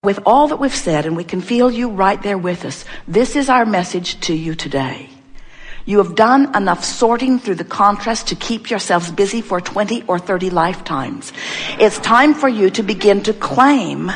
With all that we've said, and we can feel you right there with us, this is our message to you today. You have done enough sorting through the contrast to keep yourselves busy for 20 or 30 lifetimes. It's time for you to begin to claim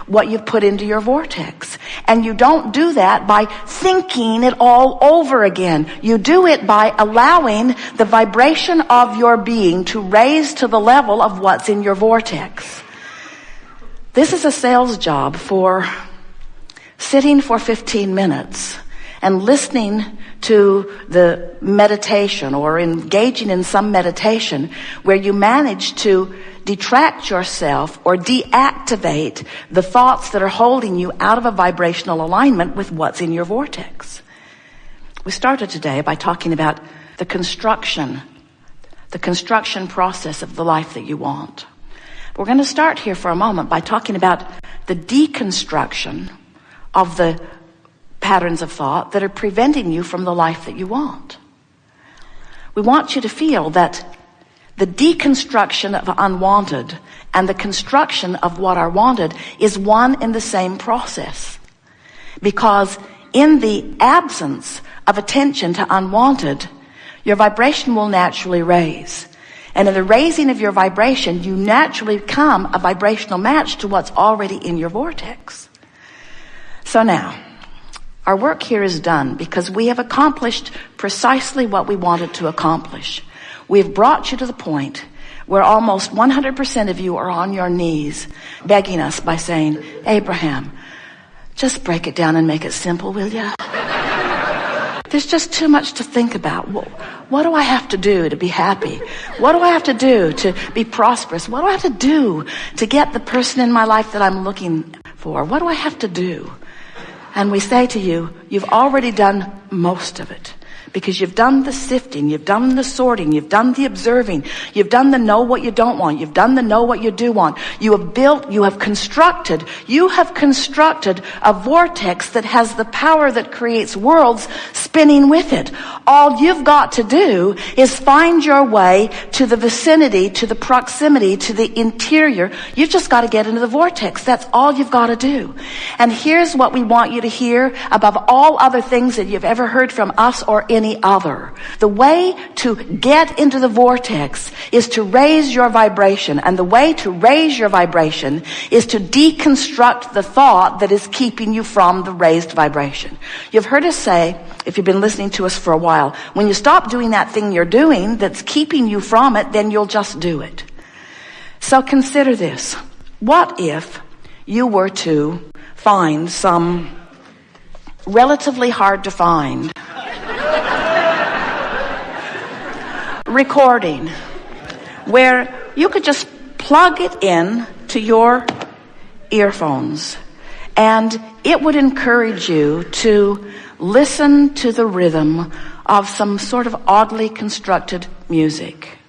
what you've put into your vortex. And you don't do that by thinking it all over again. You do it by allowing the vibration of your being to raise to the level of what's in your vortex. This is a sales job for sitting for 15 minutes and listening to the meditation or engaging in some meditation where you manage to detract yourself or deactivate the thoughts that are holding you out of a vibrational alignment with what's in your vortex. We started today by talking about the construction process of the life that you want. We're going to start here for a moment by talking about the deconstruction of the patterns of thought that are preventing you from the life that you want. We want you to feel that the deconstruction of unwanted and the construction of what are wanted is one and the same process. Because in the absence of attention to unwanted, your vibration will naturally raise. And in the raising of your vibration, you naturally become a vibrational match to what's already in your vortex. So now, our work here is done because we have accomplished precisely what we wanted to accomplish. We've brought you to the point where almost 100% of you are on your knees begging us by saying, Abraham, just break it down and make it simple, will you? There's just too much to think about. What do I have to do to be happy? What do I have to do to be prosperous? What do I have to do to get the person in my life that I'm looking for? What do I have to do? And we say to you, you've already done most of it. Because you've done the sifting, you've done the sorting, you've done the observing, you've done the know what you don't want, you've done the know what you do want. You have constructed a vortex that has the power that creates worlds spinning with it. All you've got to do is find your way to the vicinity, to the proximity, to the interior. You've just got to get into the vortex. That's all you've got to do. And here's what we want you to hear above all other things that you've ever heard from us or any other. The way to get into the vortex is to raise your vibration. And the way to raise your vibration is to deconstruct the thought that is keeping you from the raised vibration. You've heard us say, if you've been listening to us for a while, when you stop doing that thing you're doing that's keeping you from it, then you'll just do it. So consider this. What if you were to find some relatively hard to find recording where you could just plug it in to your earphones and it would encourage you to listen to the rhythm of some sort of oddly constructed music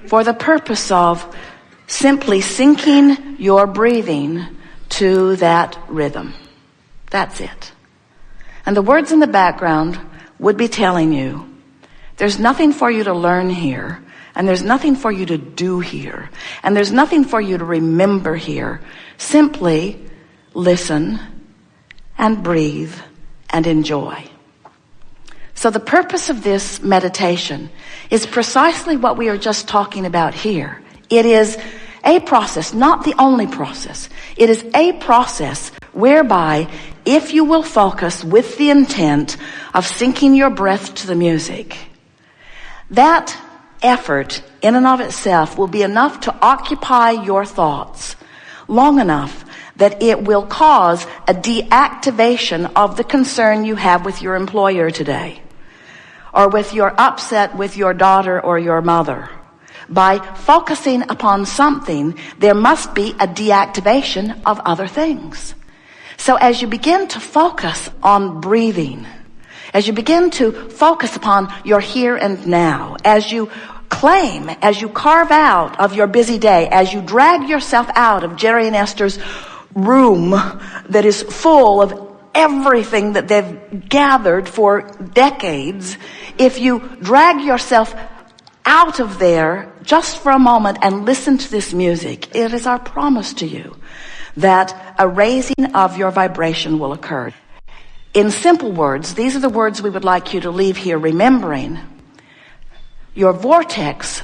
for the purpose of simply syncing your breathing to that rhythm. That's it. And the words in the background would be telling you, there's nothing for you to learn here, and there's nothing for you to do here, and there's nothing for you to remember here. Simply listen and breathe and enjoy. So the purpose of this meditation is precisely what we are just talking about here. It is a process, not the only process. It is a process whereby if you will focus with the intent of syncing your breath to the music, that effort in and of itself will be enough to occupy your thoughts long enough that it will cause a deactivation of the concern you have with your employer today, or with your upset with your daughter or your mother. By focusing upon something, there must be a deactivation of other things. So as you begin to focus on breathing, as you begin to focus upon your here and now, as you claim, as you carve out of your busy day, as you drag yourself out of Jerry and Esther's room that is full of everything that they've gathered for decades, if you drag yourself out of there just for a moment and listen to this music, it is our promise to you that a raising of your vibration will occur. In simple words, these are the words we would like you to leave here remembering. Your vortex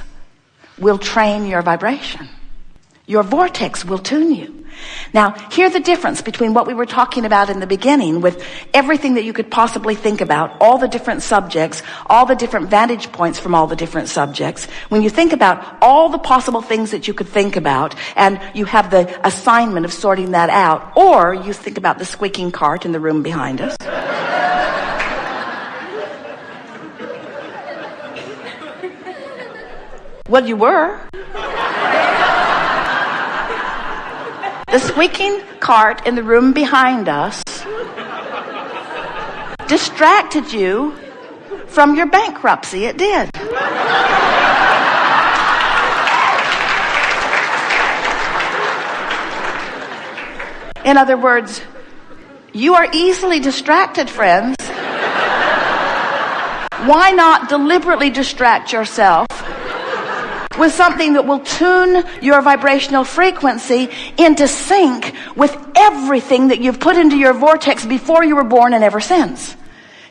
will train your vibration. Your vortex will tune you. Now, hear the difference between what we were talking about in the beginning with everything that you could possibly think about, all the different subjects, all the different vantage points from all the different subjects. When you think about all the possible things that you could think about, and you have the assignment of sorting that out, or you think about the squeaking cart in the room behind us. Well, you were. The squeaking cart in the room behind us distracted you from your bankruptcy. It did. In other words, you are easily distracted, friends. Why not deliberately distract yourself with something that will tune your vibrational frequency into sync with everything that you've put into your vortex before you were born and ever since?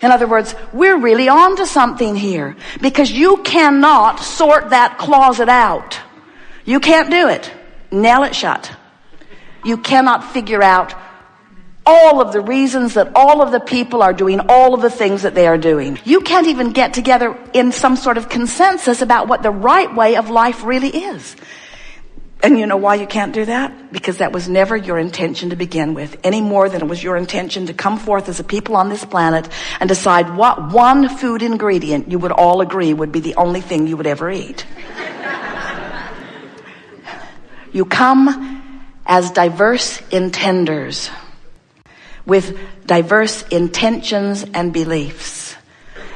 In other words, we're really on to something here, because you cannot sort that closet out. You can't do it. Nail it shut. You cannot figure out all of the reasons that all of the people are doing all of the things that they are doing. You can't even get together in some sort of consensus about what the right way of life really is. And you know why you can't do that? Because that was never your intention to begin with, any more than it was your intention to come forth as a people on this planet and decide what one food ingredient you would all agree would be the only thing you would ever eat. You come as diverse intenders, with diverse intentions and beliefs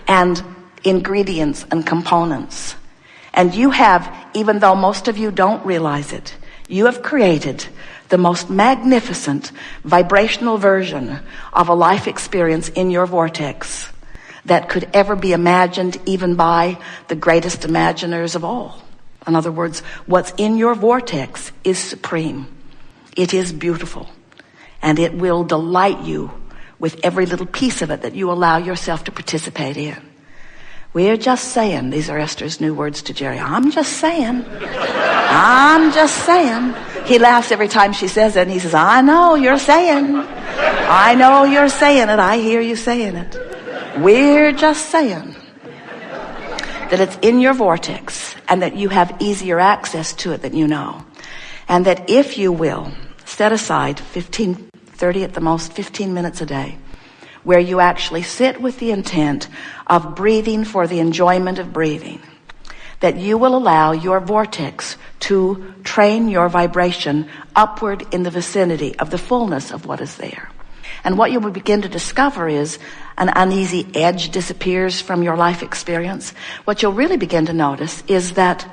and ingredients and components. And you have, even though most of you don't realize it, you have created the most magnificent vibrational version of a life experience in your vortex that could ever be imagined even by the greatest imaginers of all. In other words, what's in your vortex is supreme. It is beautiful. And it will delight you with every little piece of it that you allow yourself to participate in. We're just saying, these are Esther's new words to Jerry. I'm just saying. I'm just saying. He laughs every time she says it, and he says, I know you're saying. I know you're saying it. I hear you saying it. We're just saying that it's in your vortex and that you have easier access to it than you know. And that if you will, set aside 30 at the most, 15 minutes a day, where you actually sit with the intent of breathing for the enjoyment of breathing, that you will allow your vortex to train your vibration upward in the vicinity of the fullness of what is there. And what you will begin to discover is an uneasy edge disappears from your life experience. What you'll really begin to notice is that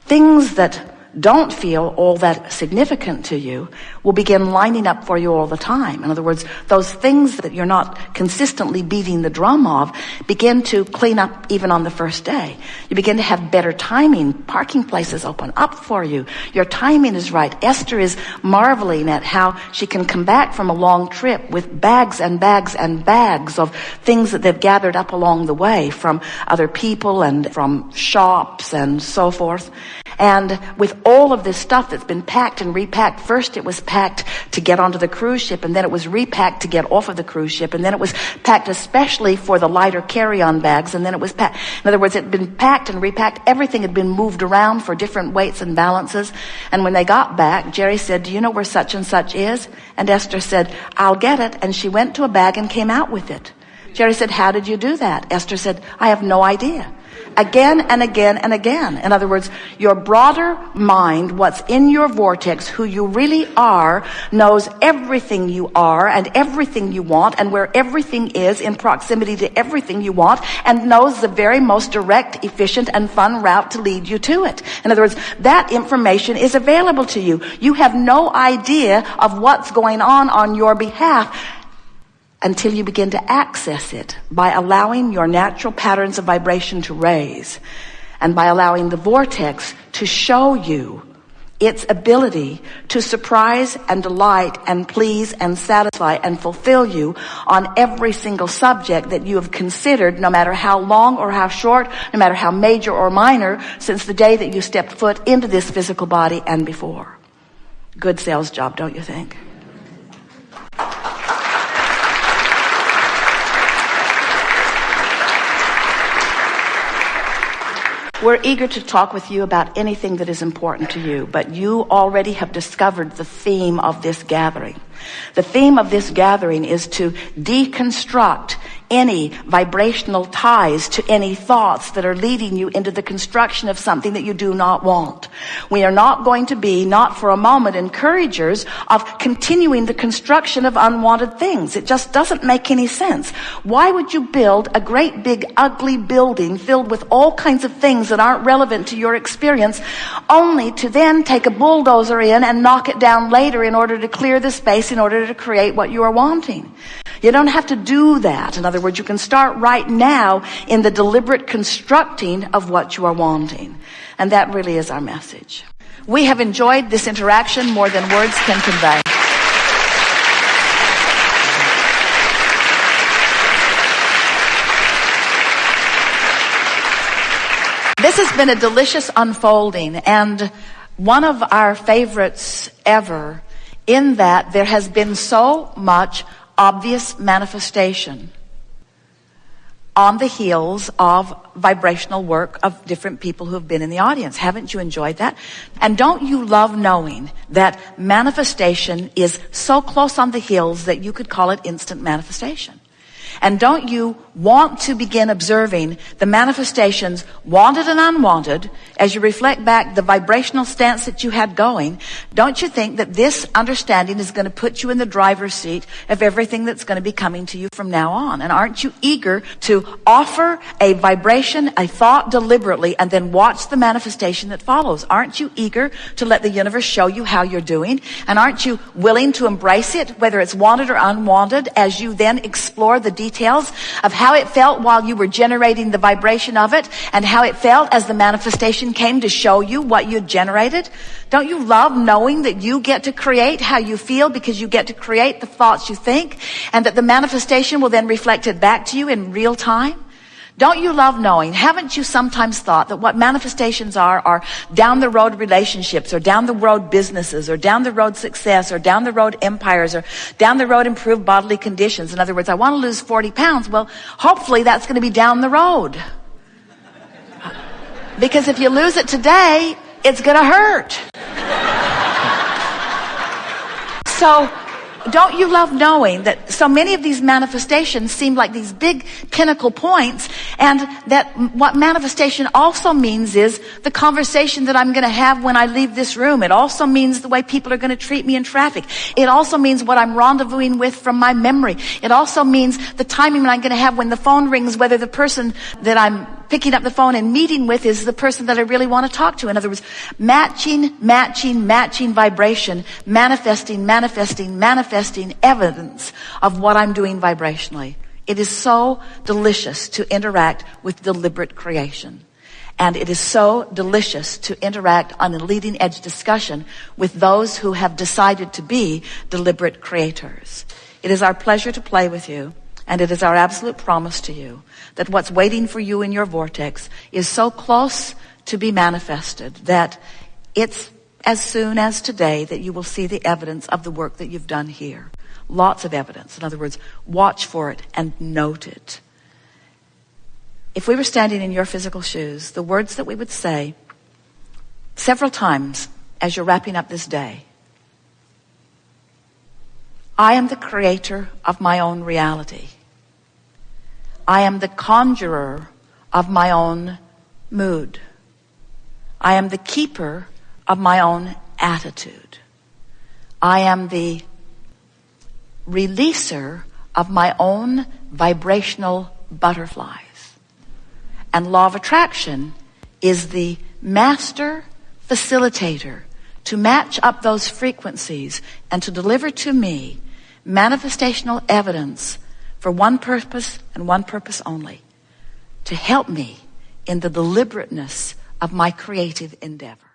things that don't feel all that significant to you will begin lining up for you all the time. In other words, those things that you're not consistently beating the drum of begin to clean up even on the first day. You begin to have better timing. Parking places open up for you. Your timing is right. Esther is marveling at how she can come back from a long trip with bags and bags and bags of things that they've gathered up along the way from other people and from shops and so forth. And with all of this stuff that's been packed and repacked, first it was packed to get onto the cruise ship, and then it was repacked to get off of the cruise ship, and then it was packed especially for the lighter carry-on bags, and then it was packed. In other words, it had been packed and repacked. Everything had been moved around for different weights and balances. And when they got back, Jerry said, do you know where such and such is? And Esther said, I'll get it. And she went to a bag and came out with it. Jerry said, how did you do that? Esther said, I have no idea. Again and again and again. In other words, your broader mind, what's in your vortex, who you really are, knows everything you are and everything you want and where everything is in proximity to everything you want, and knows the very most direct, efficient, and fun route to lead you to it. In other words, that information is available to you. You have no idea of what's going on your behalf until you begin to access it by allowing your natural patterns of vibration to raise and by allowing the vortex to show you its ability to surprise and delight and please and satisfy and fulfill you on every single subject that you have considered, no matter how long or how short, no matter how major or minor, since the day that you stepped foot into this physical body and before. Good sales job, don't you think? We're eager to talk with you about anything that is important to you, but you already have discovered the theme of this gathering. The theme of this gathering is to deconstruct any vibrational ties to any thoughts that are leading you into the construction of something that you do not want. We are not going to be, not for a moment, encouragers of continuing the construction of unwanted things. It just doesn't make any sense. Why would you build a great big ugly building filled with all kinds of things that aren't relevant to your experience, only to then take a bulldozer in and knock it down later in order to clear the space in order to create what you are wanting? You don't have to do that. In other words, you can start right now in the deliberate constructing of what you are wanting. And that really is our message. We have enjoyed this interaction more than words can convey. This has been a delicious unfolding, and one of our favorites ever, in that there has been so much obvious manifestation on the heels of vibrational work of different people who have been in the audience. Haven't you enjoyed that? And don't you love knowing that manifestation is so close on the heels that you could call it instant manifestation? And don't you want to begin observing the manifestations, wanted and unwanted, as you reflect back the vibrational stance that you had going? Don't you think that this understanding is going to put you in the driver's seat of everything that's going to be coming to you from now on? And aren't you eager to offer a vibration, a thought deliberately, and then watch the manifestation that follows? Aren't you eager to let the universe show you how you're doing? And aren't you willing to embrace it, whether it's wanted or unwanted, as you then explore the details of how it felt while you were generating the vibration of it, and how it felt as the manifestation came to show you what you generated? Don't you love knowing that you get to create how you feel, because you get to create the thoughts you think, and that the manifestation will then reflect it back to you in real time? Don't you love knowing? Haven't you sometimes thought that what manifestations are down the road relationships, or down the road businesses, or down the road success, or down the road empires, or down the road improved bodily conditions? In other words, I want to lose 40 pounds. Well, hopefully that's going to be down the road. Because if you lose it today, it's going to hurt. So, don't you love knowing that so many of these manifestations seem like these big pinnacle points, and that what manifestation also means is the conversation that I'm going to have when I leave this room. It also means the way people are going to treat me in traffic. It also means what I'm rendezvousing with from my memory. It also means the timing I'm going to have when the phone rings, whether the person that I'm picking up the phone and meeting with is the person that I really want to talk to. In other words, matching vibration, manifesting evidence of what I'm doing vibrationally. It is so delicious to interact with deliberate creation. And it is so delicious to interact on a leading edge discussion with those who have decided to be deliberate creators. It is our pleasure to play with you. And it is our absolute promise to you that what's waiting for you in your vortex is so close to be manifested that it's as soon as today that you will see the evidence of the work that you've done here. Lots of evidence. In other words, watch for it and note it. If we were standing in your physical shoes, the words that we would say several times as you're wrapping up this day: I am the creator of my own reality. I am the conjurer of my own mood. I am the keeper of my own attitude. I am the releaser of my own vibrational butterflies. And law of attraction is the master facilitator to match up those frequencies and to deliver to me manifestational evidence for one purpose and one purpose only: to help me in the deliberateness of my creative endeavor.